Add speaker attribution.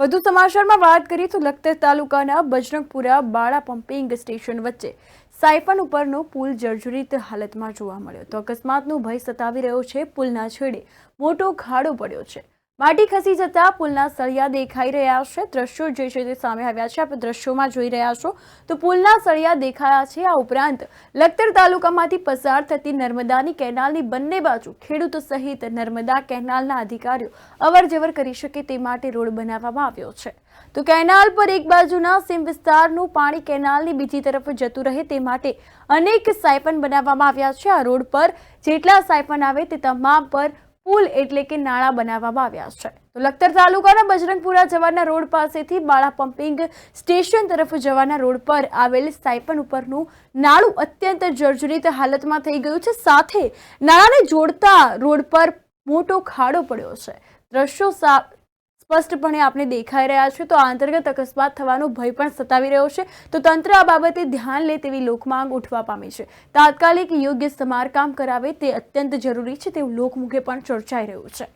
Speaker 1: વધુ સમાચારમાં વાત કરીએ તો લખતર તાલુકાના બજરંગપુરા બાળા પમ્પિંગ સ્ટેશન વચ્ચે સાયફન ઉપરનો પુલ જર્જરિત હાલતમાં જોવા મળ્યો તો અકસ્માતનો ભય સતાવી રહ્યો છે। પુલના છેડે મોટો ખાડો પડ્યો છે। માટી ખસી જતા પુલના સળિયા દેખાઈ રહ્યા છે। દ્રશ્યો જે છે તે સામે આવ્યા છે। આપણે દ્રશ્યોમાં જોઈ રહ્યા છો તો પુલના સળિયા દેખાયા છે। આ ઉપરાંત લખતર તાલુકામાંથી પસાર થતી નર્મદાની કેનાલની બંને બાજુ ખેડૂતો સહિત નર્મદા કેનાલના અધિકારીઓ અવરજવર કરી શકે તે માટે રોડ બનાવવામાં આવ્યો છે। તો કેનાલ પર એક બાજુના સીમ વિસ્તારનું પાણી કેનાલની બીજી તરફ જતું રહે તે માટે અનેક સાયફન બનાવવામાં આવ્યા છે। આ રોડ પર જેટલા સાયફન આવે તે તમામ પર પુલ એટલે કે નાળા બનાવવામાં આવ્યા છે। તો લખતર તાલુકાના બજરંગપુરા જવાના રોડ પાસેથી બાળા પમ્પિંગ સ્ટેશન તરફ જવાના રોડ પર આવેલ સાયફન ઉપરનું નાળું અત્યંત જર્જરિત હાલતમાં થઈ ગયું છે। સાથે નાળાને જોડતા રોડ પર મોટો ખાડો પડ્યો છે। દ્રશ્યો સ્પષ્ટપણે આપણે દેખાઈ રહ્યા છે। તો આ અંતર્ગત અકસ્માત થવાનો ભય પણ સતાવી રહ્યો છે। તો તંત્ર આ બાબતે ધ્યાન લે તેવી લોકમાંગ ઉઠવા પામી છે। તાત્કાલિક યોગ્ય સમારકામ કરાવે તે અત્યંત જરૂરી છે તેવું લોકમુખે પણ ચર્ચાઈ રહ્યું છે।